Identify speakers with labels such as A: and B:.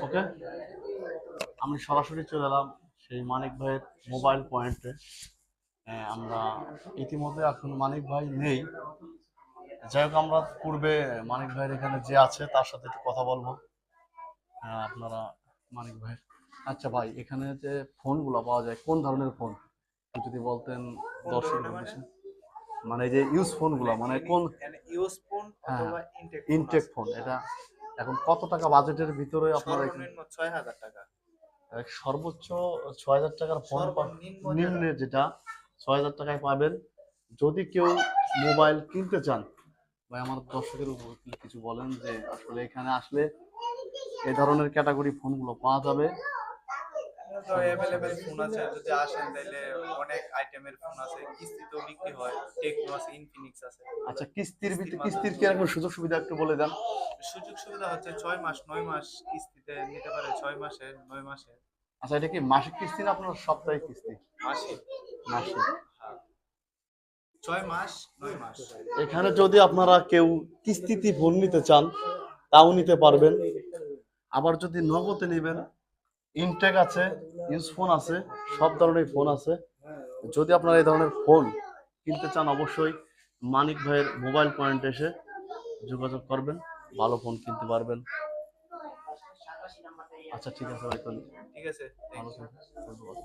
A: ওকে, আমি সরাসরি চলে এলাম সেই মানিক ভাইয়ের মোবাইল পয়েন্টে। আমরা ইতিমধ্যে এখন মানিক ভাই নেই, যাই হোক আমরা পূর্বে মানিক ভাইয়ের এখানে যে আছে তার সাথে একটু কথা বলবো। আপনারা মানিক ভাই, আচ্ছা ভাই, এখানে যে ফোনগুলো পাওয়া যায় কোন ধরনের ফোন যদি বলতেন
B: কোন
A: দর্শক
B: ধরনের মানে?
A: মানে যে ইউজ ফোনগুলো মানে কোন?
B: ইউজ ফোন
A: হ্যাঁ,
B: অথবা ইনটেক ফোন
A: ইনটেক
B: আছে।
A: ফোন। এটা এখন কত টাকা বাজেটের ভিতরে আপনারা এখানে?
B: সর্বনিম্ন ৬,০০০ টাকা।
A: সর্বোচ্চ ৬,০০০ টাকার ফোন
B: সর্বনিম্ন যেটা।
A: নিম্নে যেটা ৬,০০০ টাকায় পাবেন। যদি কেউ মোবাইল কিনতে চান, ভাই আমার দর্শকের উপর কিছু বলেন যে আসলে এখানে আসলে এই ধরনের ক্যাটাগরি ফোনগুলো পাওয়া যাবে।
B: এখানে তো এভেলেবেল ফোন আছে, যদি আসেন তাইলে অনেক আইটেমের ফোন আছে, কিস্তিতেও বিক্রি হয়। টেকনো আছে, ইনফিনিক্স আছে।
A: আচ্ছা, কিস্তির
B: কিস্তির
A: ভিত্তি
B: মাধ্যমে
A: কিস্তির কিরকম সুযোগ সুবিধা একটু বলে দেন।
B: সুযোগ সুবিধা হচ্ছে ৬ মাস ৯ মাস কিস্তিতে নিতে পারে, ৬ মাসে ৯ মাসে।
A: আচ্ছা, এটা কি মাসিক কিস্তি না আপনার সাপ্তাহিক কিস্তি?
B: মাসিক।
A: মাসিক।
B: হ্যাঁ, ৬ মাস ৯ মাস।
A: এখানে যদি আপনারা কেউ কিস্তিতে ফোন নিতে চান তাও নিতে পারবেন। আবার যদি নগদে নেবেন, ইনটেক আছে, ইউজ ফোন আছে, সব ধরনের ফোন আছে। যদি আপনারা এই ধরনের ফোন কিনতে চান অবশ্যই মানিক ভাইয়ের মোবাইল পয়েন্ট এসে যোগাযোগ করবেন, ভালো ফোন কিনতে পারবেন। আচ্ছা ঠিক আছে ভাই, তাহলে
B: ঠিক আছে, থ্যাংক
A: ভালো
B: ইউ।
A: থাকবেন, ধন্যবাদ।